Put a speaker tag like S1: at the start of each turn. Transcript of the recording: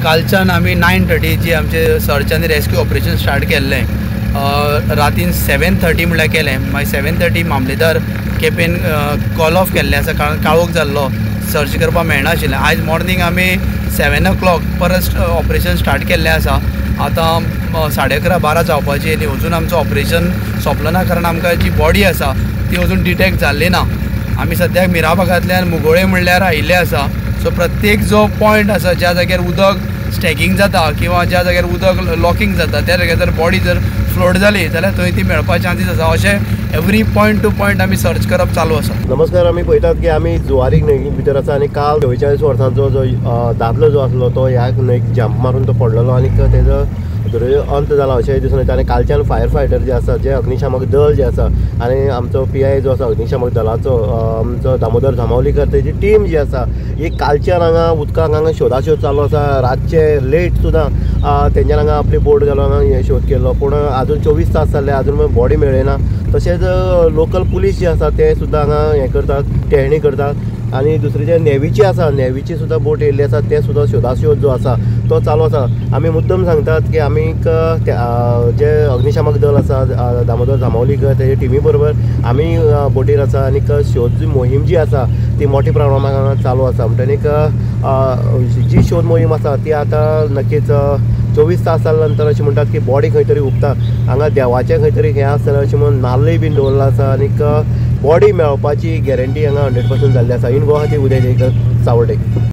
S1: कालच्यान आमी 9:30 जी आमचे सर्च आनी रेस्क्यू ऑपरेशन स्टार्ट केल्लें. रातीन 7:30 म्हणल्यार केलें. मागीर 7:30 मामलेदार केपेन कॉल ऑफ केल्लें आसा कारण काळोख जाल्लो, सर्च करपाक मेळनाशिल्लें. आयज मॉर्निंग आमी 7 o'clock परत ऑपरेशन स्टार्ट केल्लें आसा. आतां 11:30-12 जावपाची आनी अजून आमचो ऑपरेशन सोंपलो ना कारण आमकां जी बॉडी आसा ती अजून डिटेक्ट जाल्ली ना. आमी सद्याक मिरा भागांतल्यान मुगोळे म्हणल्यार आयिल्ले आसा. सो प्रत्येक जो पॉयंट आसा ज्या जाग्यार उदक स्टॅगिंग जाता किंवा ज्या जाग्यार उदक लॉकिंग जाता त्या जाग्यार जर बॉडी जर फ्लोट जाली जाल्यार थंय ती मेळपाचे चान्सीस आसा. अशें एवरी पॉयंट टू पॉयंट आमी सर्च करप चालू आसा.
S2: नमस्कार. आमी पळयतात की आमी जुवारी न्हंये भितर आसा आनी काल 44 वर्सांचो जो दादलो जो आसलो तो ह्या न्हंयेक जंप मारून तो पडलेलो आनी तेजो अंत जाला अशेंय दिसून येता. आनी कालच्यान फायर फायटर जे आसा जे अग्निशामक दल जे आसा आनी आमचो PI जो आसा अग्निशामक दलाचो आमचो दामोदर जामावलीकर तेजी टीम जी आसा ही कालच्यान हांगा उदकाक हांगा शोधाशोध चालू आसा. रातचे लेट सुद्दां तेंच्यान हांगा आपली बोट घालून हांगा हे शोध केल्लो पूण आजून 24 तास जाल्ले आजून बॉडी मेळ्ळी. तशेंच लोकल पुलीस जे आसा ते सुद्दां हांगा हें करतात, टेहणी करतात. आनी दुसरी जे नेवीची आसा नेवीची सुद्दां बोट येयल्ली आसा ते सुद्दां शोधाशोध जो आसा तो चालू आसा. आमी मुद्दम सांगतात की आमी जे अग्निशामक दल आसा दामोदर जामावलीकर तेजे टिमी बरोबर आमी बोटीर आसा आनी शोध मोहीम जी आसा ती मोठ्या प्रमाणांत हांगा चालू आसा. म्हणटकीर जी शोध मोहीम आसा ती आतां नक्कीच 24 तास जाल्या नंतर अशें म्हणटात की बॉडी खंय तरी उपता. हांगा देवाचें खंय तरी हें आसतलें अशें म्हणून नाल्लय बीन दवरला आसा आनीक बॉडी मेळपाची गॅरंटी हांगा 100% जाल्ली आसा. इन गोवा खातीर उदय जयकर, सावर्डे.